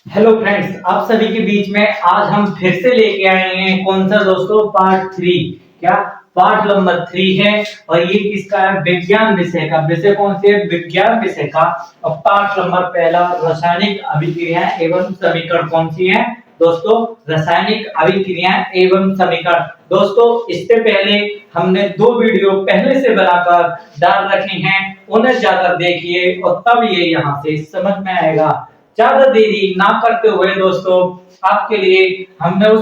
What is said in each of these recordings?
Hello friends, आप सभी के बीच में आज हम फिर से लेके आए हैं कौन सा दोस्तों पार्ट 3। क्या पार्ट नंबर 3 है। और ये किसका है? विज्ञान विषय का। विषय कौन से है? विज्ञान विषय का। और पार्ट नंबर पहला रासायनिक अभिक्रिया एवं समीकरण कौन सी है दोस्तों? रासायनिक अभिक्रिया एवं समीकरण। दोस्तों इससे पहले हमने 2 वीडियो पहले से बनाकर डाल रखे हैं, उन्हें जाकर देखिए और तब ये यहाँ से समझ में आएगा। ज्यादा देरी ना करते हुए दोस्तों आपके लिए हमने उस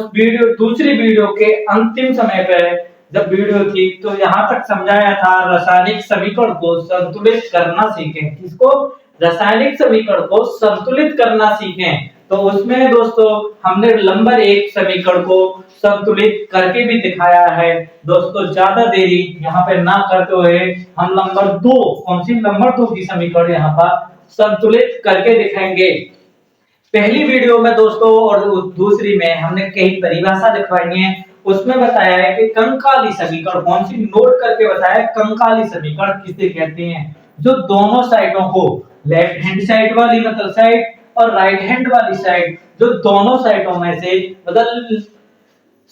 दूसरी वीडियो के अंतिम समय पे जब वीडियो थी तो यहाँ तक समझाया था रासायनिक समीकरण को संतुलित करना सीखें। किसको? रासायनिक समीकरण को संतुलित करना सीखें। तो उसमें दोस्तों हमने नंबर 1 समीकरण को संतुलित करके भी दिखाया है। दोस्तों ज्यादा देरी यहाँ पे ना करते हुए हम नंबर 2, कौन सी नंबर 2 की समीकरण यहाँ पर संतुलित करके दिखाएंगे। पहली वीडियो में दोस्तों और दूसरी में हमने कई परिभाषा लिखवाई है। उसमें बताया है कि कंकाली समीकरण कौन सी, नोट करके बताया। कंकाली समीकरण किसे कहते हैं? जो दोनों साइडों को, लेफ्ट हैंड साइड वाली मतलब साइड और राइट हैंड वाली साइड, जो दोनों साइडों में से मतलब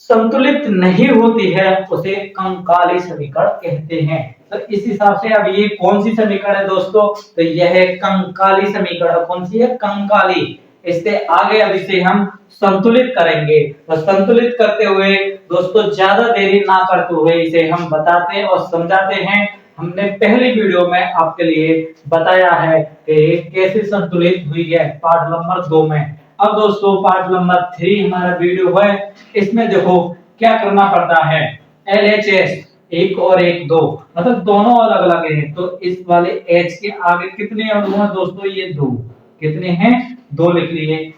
संतुलित नहीं होती है उसे कंकाली समीकरण कहते हैं। तो इस हिसाब से अब ये कौन सी समीकरण है दोस्तों? तो यह है कंकाली समीकरण। कौन सी है? कंकाली। इससे आगे अब इसे हम संतुलित करेंगे। तो संतुलित करते हुए दोस्तों ज्यादा देरी ना करते हुए इसे हम बताते और समझाते हैं। हमने पहली वीडियो में आपके लिए बताया है कि कैसे संतुलित हुई है पार्ट नंबर 2 में। अब दोस्तों पार्ट नंबर 3 हमारा वीडियो है। इसमें देखो क्या करना पड़ता है। LHS 1 और 1 2 मतलब दोनों अलग अलग हैं। तो इस वाले H के आगे कितने अणु हैं दोस्तों? ये 2। कितने हैं? 2 लिख लिए।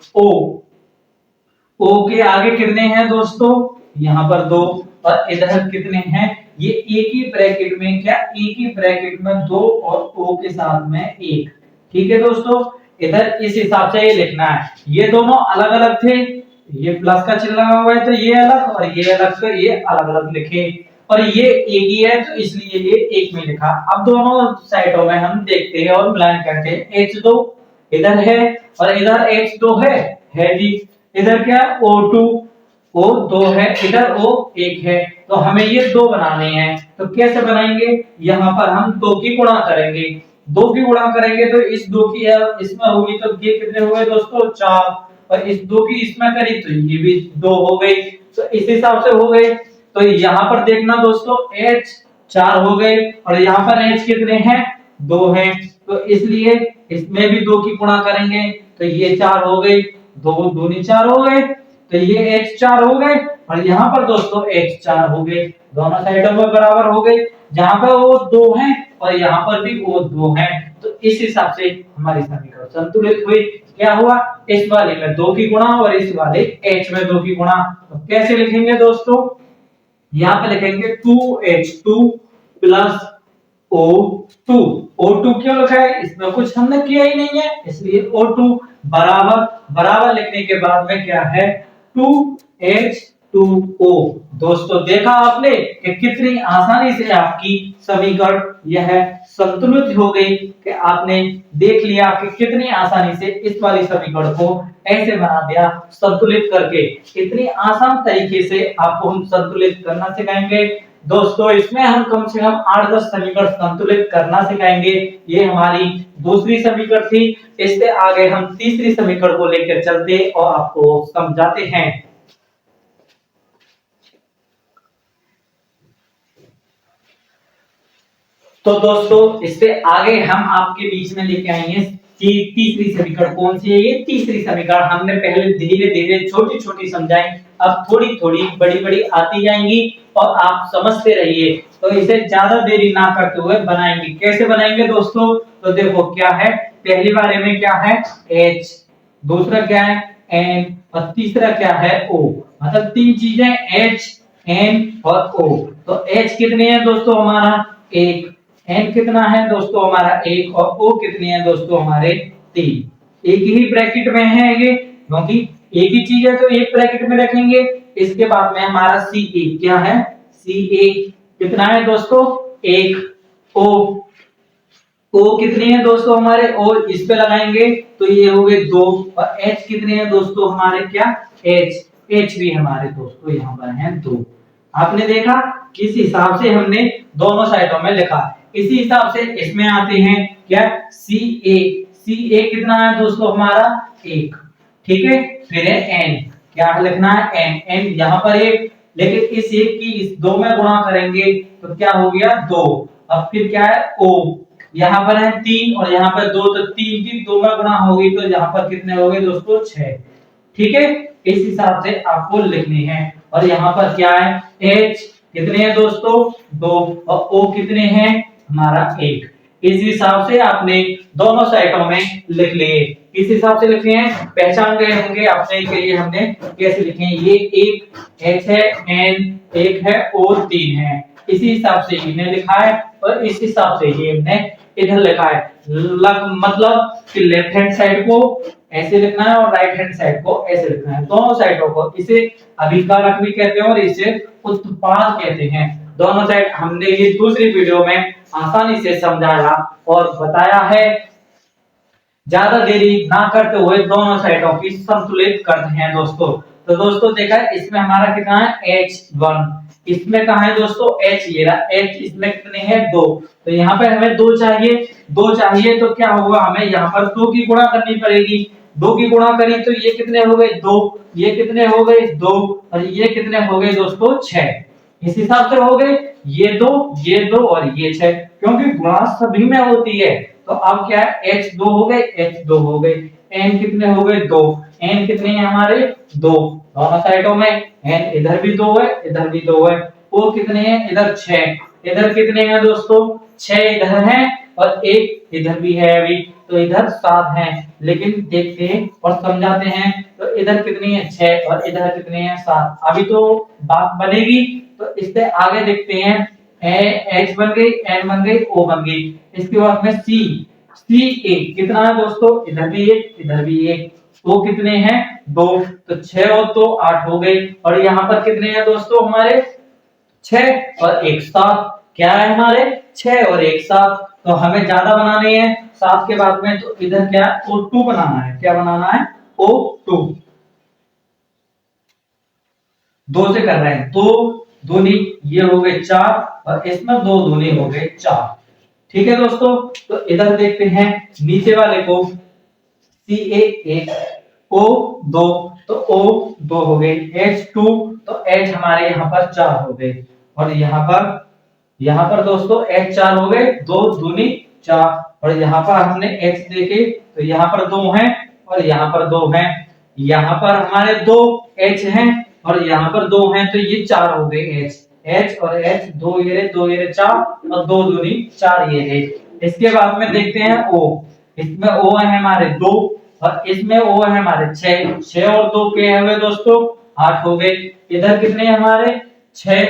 O के आगे कितने हैं दोस्तों? यहाँ पर 2। और इधर कितने हैं? ये एक ही ब्रैकेट में, क्या एक ही ब्रैकेट में 2 और O के साथ में 1। ठीक है दोस्तों, इधर इस हिसाब से ये लिखना है। ये दोनों अलग अलग थे, ये प्लस का चिन्ह लगा हुआ है तो ये अलग और ये अलग, तो ये अलग अलग लिखे। और ये एक ही है तो इसलिए ये एक में लिखा। अब दोनों साइडों में हम देखते हैं और मिलान करते हैं। H2 इधर है और इधर H2 है जी। इधर क्या? O2 O2 है, इधर O1 है। तो हमें ये 2 बनाने हैं। तो कैसे बनाएंगे? यहाँ पर हम 2 की गुणा करेंगे। 2 की गुणा करेंगे तो इस 2 की इसमें होगी तो ये कितने हुए दोस्तों? 4। और इस 2 की इसमें करी तो ये भी 2 हो गई। तो इस हिसाब से हो गए। तो यहाँ पर देखना दोस्तों H 4 हो गए और यहाँ पर H कितने हैं? 2 हैं। तो इसलिए इसमें भी 2 की गुणा करेंगे तो ये 4 हो गई। 2 दूनी 4 हो गए तो ये H 4 हो गए और यहाँ पर दोस्तों H 4 हो गए। दोनों साइडों में बराबर हो गए। जहां पर वो 2 हैं और यहाँ पर भी वो 2 हैं। तो इस हिसाब से हमारी समीकरण संतुलित हुई। क्या हुआ? इस वाले में 2 की गुणा और इस वाले H में 2 की गुणा। तो कैसे लिखेंगे दोस्तों? यहाँ पे लिखेंगे 2H2 प्लस O2। O2 क्यों लिखा है? इसमें कुछ हमने किया ही नहीं है इसलिए O2 बराबर बराबर लिखने के बाद में क्या है? 2H2O। दोस्तों देखा आपने कि कितनी आसानी से आपकी समीकरण यह संतुलित हो गई कि आपने देख लिया कि कितनी आसानी से इस वाली समीकरण को ऐसे बना दिया संतुलित करके। इतनी आसान तरीके से आपको हम संतुलित करना सिखाएंगे। दोस्तों इसमें हम कम से कम 8-10 समीकरण संतुलित करना सिखाएंगे। ये हमारी दूसरी समीकरण थी। इससे आगे हम तीसरी समीकरण को लेकर चलते और आपको समझाते हैं। तो दोस्तों इससे आगे हम आपके बीच में लेके आएंगे कि तीसरी समीकरण कौन सी है। ये तीसरी समीकरण हमने पहले धीरे धीरे छोटी छोटी समझाई, अब थोड़ी थोड़ी बड़ी बड़ी आती जाएंगी और आप समझते रहिए। तो इसे ज्यादा देरी ना करते हुए बनाएंगे। कैसे बनाएंगे दोस्तों? तो देखो क्या है, पहली बारे में क्या है? H, दूसरा क्या है? N और तीसरा क्या है? O। मतलब 3 चीजें H, N और O। तो H कितने हैं दोस्तों? हमारा 1। N कितना है दोस्तों? हमारा 1। और O कितने हैं दोस्तों? हमारे 3। एक ही ब्रैकेट में है ये, क्योंकि एक ही चीज है तो एक ब्रैकेट में रखेंगे। इसके बाद में हमारा C1 क्या है? C1 कितना है दोस्तों? 1। O O कितनी है दोस्तों हमारे, O इस पे लगाएंगे तो ये हो गए 2, और H कितने हैं दोस्तों हमारे, क्या H भी हमारे दोस्तों यहाँ पर है 2। आपने देखा किस हिसाब से हमने दोनों साइडों में लिखा, इसी हिसाब से इसमें आते हैं क्या, सी ए कितना है दोस्तों हमारा 1, ठीक है। फिर है n, क्या लिखना है n यहाँ पर 1, लेकिन इस 1 की इस 2 में गुणा करेंगे तो क्या हो गया 2। अब फिर क्या है o, यहाँ पर है 3 और यहाँ पर 2, तो 3 की 2 में गुणा होगी तो यहाँ पर कितने हो गए दोस्तों 6, ठीक है। इस हिसाब से आपको लिखनी है। और यहाँ पर क्या है, h कितने हैं दोस्तों 2, और o कितने हैं हमारा 1। इस हिसाब से आपने दोनों साइडों में लिख लिए। इस हिसाब से लिखे हैं, पहचान गए होंगे आपने कि ये हमने कैसे लिखे हैं। ये एक h है, n एक है, o 3 है। इसी हिसाब से हमने लिखा है और इस हिसाब से ये हमने इधर लिखा है। मतलब कि लेफ्ट हैंड साइड को ऐसे लिखना है और राइट हैंड साइड को ऐसे लिखना है, दोनों साइडों को। इसे अभिकारक भी कहते हैं और इसे उत्पाद कहते हैं। दोनों साइड हमने ये दूसरी वीडियो में आसानी से समझाया और बताया है। ज्यादा देरी ना करते हुए दोनों साइडों की संतुलित करते हैं दोस्तों। तो दोस्तों देखा इसमें हमारा कितना है h1, इसमें कहा है दोस्तों h, ये रहा h, इसमें कितने हैं 2। तो यहाँ पे हमें 2 चाहिए, 2 चाहिए तो क्या होगा, हमें यहाँ पर 2 की गुणा करनी पड़ेगी। 2 की गुणा करी तो ये कितने हो गए 2, ये कितने हो गए 2, और ये कितने हो गए दोस्तों 6। इस हिसाब से हो गए ये 2 और ये 6, क्योंकि गुणा सभी में होती है। तो अब क्या है h2 हो गए, h2 हो गए, n कितने हो गए 2, n कितने हैं हमारे 2, दोनों साइडों में n इधर भी 2 है इधर भी 2 है। o कितने हैं इधर 6, इधर कितने हैं दोस्तों 6 इधर हैं और एक इधर भी है अभी, तो इधर 7 हैं। लेकिन देखते हैं और समझाते हैं, तो इधर कितनी है 6 और इधर कितने हैं 7। अभी तो बात बनेगी, तो इससे आगे देखते हैं। H बन गई, N बन गई, O बन गई। इसके बाद में C A कितना है दोस्तों, इधर भी एक इधर भी एक। O कितने हैं 2, तो 6 और 2 8 हो गई। और यहाँ पर कितने हैं दोस्तों हमारे 6 और 1 7। क्या है हमारे 6 और 1 7। तो हमें ज्यादा बनाने हैं 7 के बाद में, तो इधर क्या O2 बनाना है। क्या बनाना है O2, 2 से कर रहे हैं, 2 दूनी ये हो गए 4 और इसमें 2 दूनी हो गए 4, ठीक है दोस्तों। तो इधर देखते हैं नीचे वाले को, CA 1 O 2, तो O 2 हो गए, H2 तो H हमारे यहाँ पर 4 हो गए, और यहाँ पर दोस्तों H 4 हो गए, 2 दूनी 4। और यहाँ पर हमने H देखे तो यहाँ पर 2 हैं और यहाँ पर 2 हैं। यहाँ पर हमारे 2 H हैं और यहाँ पर 2 हैं, तो ये 4 हो गए H और H, 2 ये 4 और 2 दूनी 4 ये है। इसके बाद में देखते हैं O, इसमें O है हमारे 2 और इसमें O है हमारे 6 और 2 के हुए दोस्तों 8 हो गए। इधर कितने हमारे 6,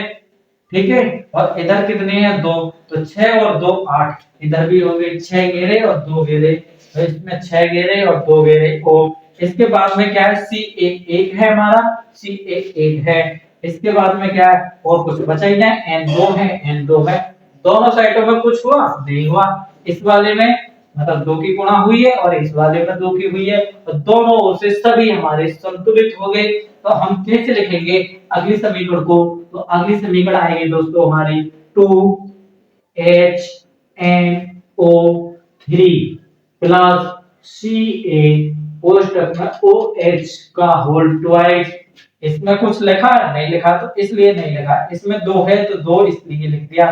ठीक है, और इधर कितने हैं 2, तो 6 और 2 8। इधर भी हो गए 6 घेरे और 2 घेरे, तो इसमें 6 घेरे और 2 घेरे O। इसके बाद में क्या है C1 है हमारा, C1 है। इसके बाद में क्या है और कुछ बचा ही नहीं, N2 है। दोनों साइडों में कुछ हुआ नहीं हुआ, इस वाले में मतलब 2 की गुणा हुई है और इस वाले में 2 की हुई है, तो दोनों ओर से सभी हमारे संतुलित हो गए। तो हम कैसे लिखेंगे अगली समीकरण को, तो अगली समीकरण आएगी दोस्तों हमारी 2HNO3 प्लस CA कोष्टक में OH का होल ट्वाइस। इसमें कुछ लिखा नहीं लिखा, तो इसलिए नहीं लिखा, इसमें 2 है तो 2 इसलिए लिख दिया।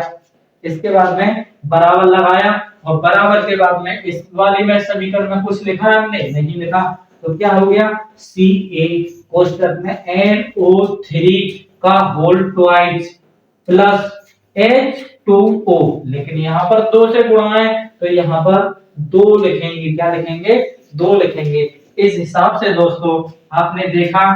इसके बाद में बराबर लगाया और बराबर के बाद में इस वाली में समीकरण में कुछ लिखा हमने नहीं लिखा, तो क्या हो गया CA कोष्टक में NO3 का होल ट्वाइस प्लस H2O। लेकिन यहाँ पर 2 से गुणा है तो यहाँ पर 2 लिखेंगे। क्या लिखेंगे 2 लिखेंगे। इस हिसाब से दोस्तों आपने देखा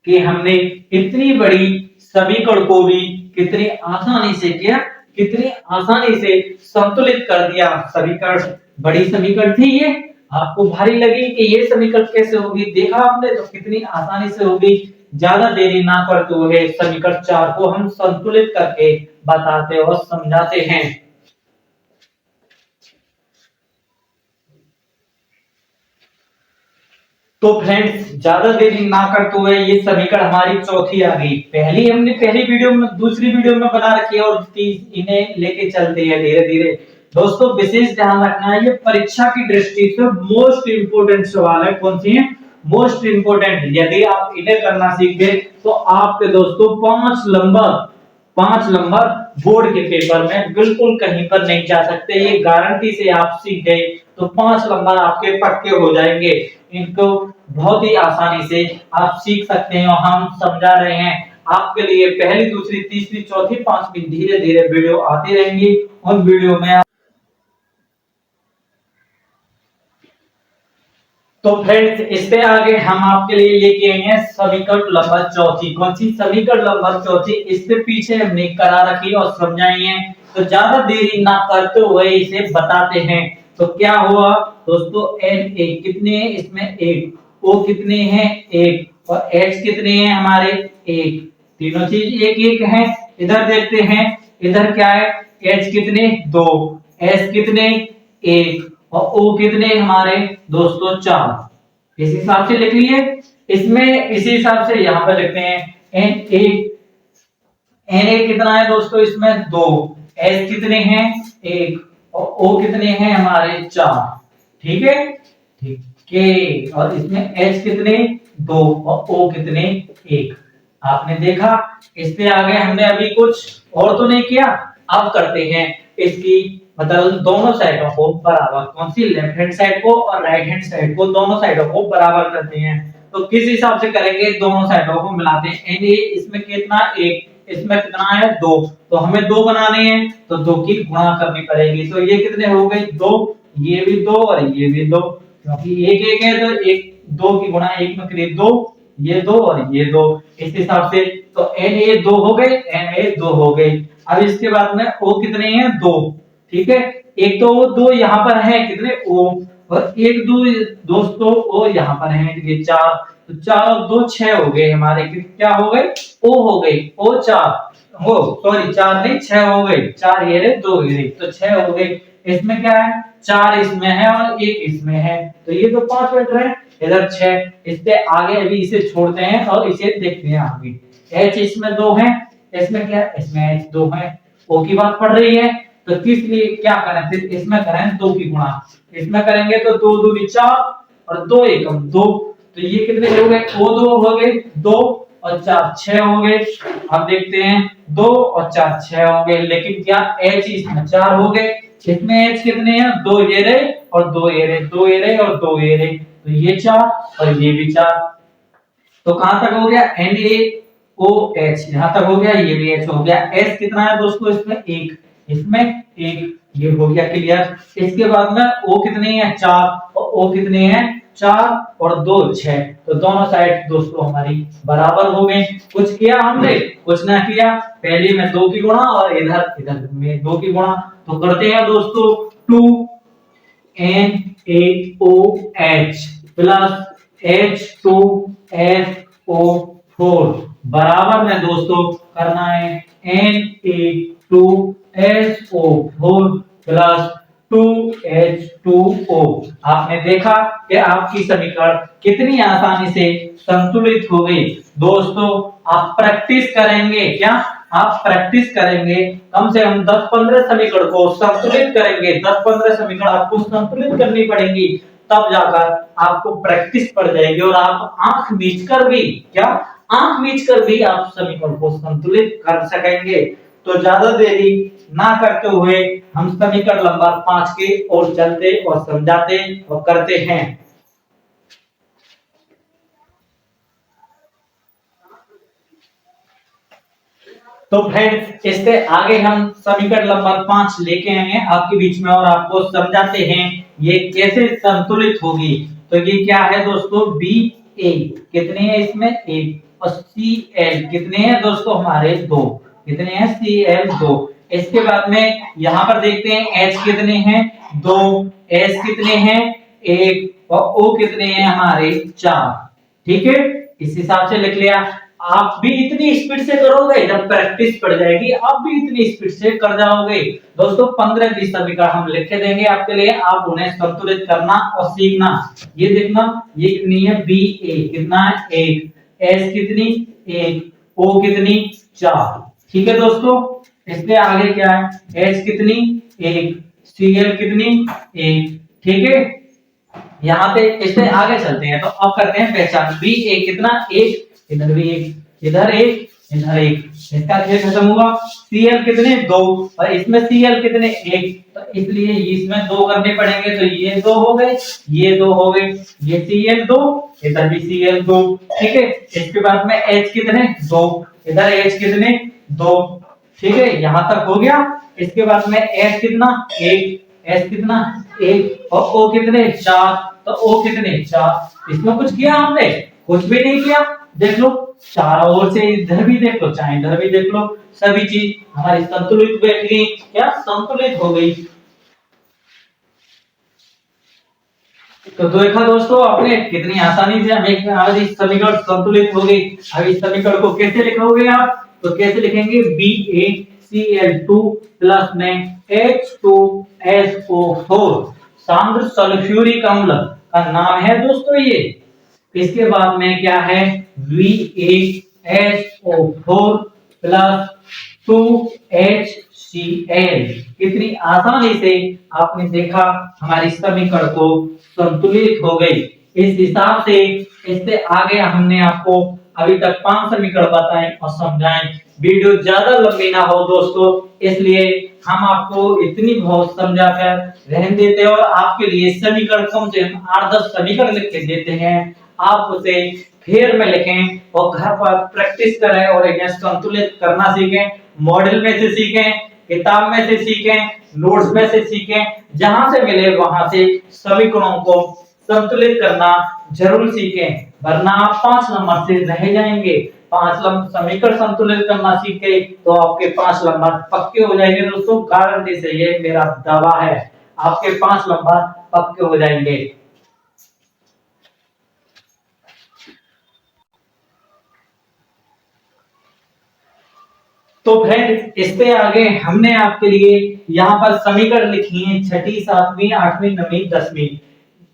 कि हमने इतनी बड़ी समीकरण को भी कितनी आसानी से किया, कितनी आसानी से संतुलित कर दिया। समीकरण बड़ी समीकरण थी ये, आपको भारी लगी कि ये समीकरण कैसे होगी, देखा आपने तो कितनी आसानी से होगी। ज्यादा देरी ना करते हुए समीकरण 4 को हम संतुलित करके बताते और समझाते हैं। तो फ्रेंड्स ज्यादा देरी ना करते हुए ये समीकरण हमारी चौथी आ गई। हमने पहली वीडियो में, दूसरी वीडियो में बना रखी है और इन्हें लेके चलते हैं धीरे धीरे। दोस्तों विशेष ध्यान रखना है, ये परीक्षा की दृष्टि से मोस्ट इंपोर्टेंट सवाल है। कौन सी है? Most important. यदि आप इन्हें करना सीख गए तो आपके दोस्तों 5 नंबर बोर्ड के पेपर में बिल्कुल कहीं पर नहीं जा सकते। ये गारंटी से आप सीख गए तो 5 नंबर आपके पक्के हो जाएंगे। इनको बहुत ही आसानी से आप सीख सकते हैं और हम समझा रहे हैं आपके लिए। पहली, दूसरी, तीसरी, चौथी, पांचवी धीरे धीरे वीडियो आती रहेंगी। उन वीडियो में तो फ्रेंड्स इससे आगे हम आपके लिए लेके आए हैं समीकरण नंबर चौथी। कौन सी? समीकरण नंबर चौथी। इससे पीछे हमने करा रखी और समझाई है, तो ज्यादा देरी ना करते हुए इसे बताते हैं। तो क्या हुआ दोस्तों? एन ए कितने हैं इसमें? 1। ओ कितने हैं? 1। और एच कितने हैं हमारे? 1। तीनों चीज एक एक है। इधर देखते हैं, इधर क्या है? एच कितने? 2। एस कितने? 1। और ओ कितने हमारे दोस्तों? 4। इस हिसाब से लिख लिए। इसमें इसी हिसाब से यहां पर लिखते हैं एन ए कितना है दोस्तों? इसमें 2। एस कितने हैं? 1। और ओ कितने हैं हमारे? 4। ठीक है, ठीक है। और इसमें एच कितने? 2। और ओ कितने? 1। आपने देखा। इससे आगे हमने अभी कुछ और तो नहीं किया। अब करते हैं इसकी मतलब दोनों साइडों को बराबर। कौन सी? लेफ्ट हैंड साइड को और राइट हैंड साइड को, दोनों साइडों को बराबर करते हैं। तो किस हिसाब से करेंगे? दोनों साइडों को मिलाते हैं। इसमें कितना? 1। इसमें कितना है? 2। तो हमें 2 बनाने हैं तो 2 की गुणा करनी पड़ेगी। तो ये कितने हो गए? 2। ये भी 2 और ये भी 2, क्योंकि एक एक है तो एक 2 की गुणा 1 में करिए 2। ये 2 और ये 2। इस हिसाब से तो एन ए 2 हो गए, एन ए 2 हो गए। अब इसके बाद में ओ कितने हैं? 2। ठीक है, एक तो 2 यहाँ पर है कितने? ओ। और एक 2 दोस्तों ओ यहाँ पर है, ये 4। तो 4 और 2 6 हो गए हमारे। क्या हो गए? ओ हो गई। ओ 4 हो, सॉरी 4 नहीं 6 हो गए। 4 ये रहे, 2 ये रहे, तो 6 हो गए। इसमें क्या है? 4 इसमें है और 1 इसमें है, तो ये तो 5 बैठ रहे हैं। इधर 6। इससे आगे अभी इसे छोड़ते हैं और इसे देखते हैं आगे। एच इसमें 2 है, इसमें क्या है? इसमें एच 2 है। ओ की बात पड़ रही है तो इसलिए क्या करें? फिर इसमें करें 2 की गुणा। इसमें करेंगे तो 2 दूनी 4 और 2 एकम 2। तो ये कितने हो गए? ओ 2 हो गए, 2 और 4 6 हो गए। अब देखते हैं 2 और 4 6 हो गए, लेकिन क्या एच इसमें 4 हो गए। इसमें एच कितने हैं? 2 ये रहे और 2 ये रहे, 2 ये रहे और 2 ये रहे, तो ये 4 और ये भी 4। तो कहां तक हो गया? एन ए ओ एच यहां तक हो गया, ये भी एच हो गया। एस कितना है दोस्तों? इसमें 1, इसमें 1, ये हो गया क्लियर। इसके बाद में ओ कितने हैं? 4। और ओ कितने हैं? 4 और 2 6। तो दोनों साइड दोस्तों हमारी बराबर हो गई। कुछ किया हमने? कुछ ना किया। पहले में 2 की गुणा और इधर इधर में 2 की गुणा। तो करते हैं दोस्तों 2 N A O H plus H2SO4 बराबर में दोस्तों करना है Na2SO4 प्लस 2H2O। आपने देखा कि आपकी समीकरण कितनी आसानी से संतुलित हो गई। दोस्तों आप प्रैक्टिस करेंगे क्या? आप प्रैक्टिस करेंगे, कम से कम 10-15 समीकरण को संतुलित करेंगे। 10-15 समीकरण आपको संतुलित करनी पड़ेंगी, तब जाकर आपको प्रैक्टिस पड़ जाएगी और आप आंख मीच कर भी आप समीकरण को संतुलित कर सकेंगे। तो ज्यादा देरी ना करते हुए हम समीकरण नंबर 5 के ओर चलते और समझाते और करते हैं। तो फ्रेंड्स इससे आगे हम समीकरण नंबर 5 लेके आएंगे आपके बीच में और आपको समझाते हैं ये कैसे संतुलित होगी। तो ये क्या है दोस्तों? बी ए कितने हैं? इसमें 1। और सी एल कितने हैं दोस्तों? हमारे 2। कितने हैं? C L 2। इसके बाद में यहां पर देखते हैं एच कितने हैं? 2। एस कितने हैं? 1। और ओ कितने हैं हमारे? 4। ठीक है, इस हिसाब से लिख लिया। आप भी इतनी स्पीड से करोगे, जब प्रैक्टिस पड़ जाएगी आप भी इतनी स्पीड से कर जाओगे। दोस्तों 15-20 समीकरण हम लिख के देंगे आपके लिए, आप उन्हें संतुलित करना और सीखना। ये देखना, ये कितनी है, बी ए कितना है, एक, एस कितनी, एक, ओ कितनी, 4। ठीक है दोस्तों, इसके आगे क्या है, एच कितनी, एक, सी एल कितनी, एक। ठीक है, यहाँ पे इससे आगे चलते हैं, तो अब करते हैं पहचान। बी ए कितना, एक, इधर भी एक, इधर एक, इधर एक, इसका खेल खत्म हुआ। सीएल कितने, दो, और इसमें सीएल कितने, एक, तो इसलिए इसमें दो करने पड़ेंगे, तो ये दो हो गए, ये दो हो गए, ये सीएल दो, इधर भी सीएल दो। ठीक है, इसके बाद में एच कितने, दो, इधर एच कितने, दो। ठीक है, यहां तक हो गया। इसके बाद में एस कितना, एक, एस कितना, एक, और ओ कितने, चार, तो ओ कितने, चार। इसमें कुछ किया हमने, कुछ भी नहीं किया। देख लो, चारों ओर से इधर भी देख लो, चाहे इधर भी देख लो, सभी चीज हमारी संतुलित बैठ गई, क्या संतुलित हो गई। तो देखा दोस्तों आपने कितनी आसानी से हमें आज इस समीकरण संतुलित हो गई। अब इस समीकरण को कैसे लिखोगे आप, तो कैसे लिखेंगे, BaCl2 प्लस में H2SO4 सांद्र सल्फ्यूरिक अम्ल का नाम है दोस्तों ये। इसके बाद में क्या है, VaSO4 प्लस 2HCl। कितनी आसानी से आपने देखा हमारी समीकरण को संतुलित हो गई। इस हिसाब से इससे आगे हमने आपको अभी तक 5 समीकरण बताए और समझाए। वीडियो ज्यादा लंबी ना हो दोस्तों, इसलिए हम आपको इतनी बहुत समझाकर रहने देते हैं और आपके लिए समीकरण कम से कम 8-10 समीकरण लिख के देते हैं। आप उसे फिर में लिखें और घर पर प्रैक्टिस करें और इन्हें संतुलित करना सीखें। मॉडल में से सीखें, किताब में से सीखें, नोट्स में से सीखें, जहां से मिले वहां से समीकरणों को संतुलित करना जरूर सीखें, वरना आप 5 नंबर से रह जाएंगे। 5 नंबर समीकरण संतुलित करना सीखे तो आपके 5 नंबर पक्के हो जाएंगे दोस्तों, गारंटी से, ये मेरा दावा है, आपके 5 नंबर पक्के हो जाएंगे। तो फ्रेंड, इससे आगे हमने आपके लिए यहाँ पर समीकरण लिखी है 6ठी, 7वीं, 8वीं, 9वीं, 10वीं।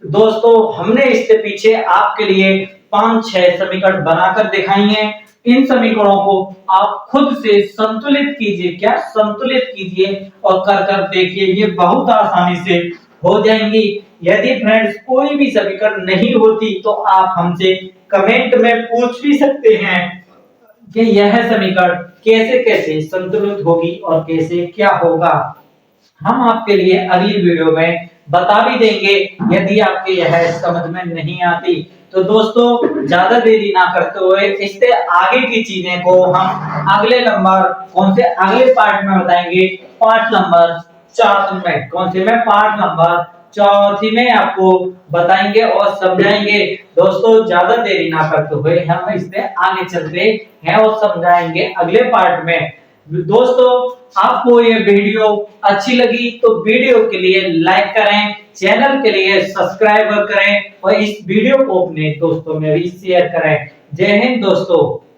दोस्तों हमने इससे पीछे आपके लिए 5-6 समीकरण बनाकर दिखाई हैं। इन समीकरणों को आप खुद से संतुलित कीजिए, क्या संतुलित कीजिए और कर कर देखिए, ये बहुत आसानी से हो जाएंगी। यदि फ्रेंड्स कोई भी समीकरण नहीं होती तो आप हमसे कमेंट में पूछ भी सकते हैं कि यह समीकरण कैसे कैसे संतुलित होगी और कैसे क्या होगा। हम आपके लिए अगली वीडियो में बता भी देंगे यदि आपके यह समझ में नहीं आती। तो दोस्तों ज्यादा देरी ना करते हुए इससे आगे की चीजें को हम अगले नंबर कौन से अगले पार्ट में बताएंगे, पार्ट नंबर 4 में, कौन से में, पार्ट नंबर 4 में आपको बताएंगे और समझाएंगे। दोस्तों ज्यादा देरी ना करते हुए हम इससे आगे चलते हैं और समझाएंगे अगले पार्ट में। दोस्तों आपको ये वीडियो अच्छी लगी तो वीडियो के लिए लाइक करें, चैनल के लिए सब्सक्राइब करें और इस वीडियो को अपने दोस्तों में भी शेयर करें। जय हिंद दोस्तों।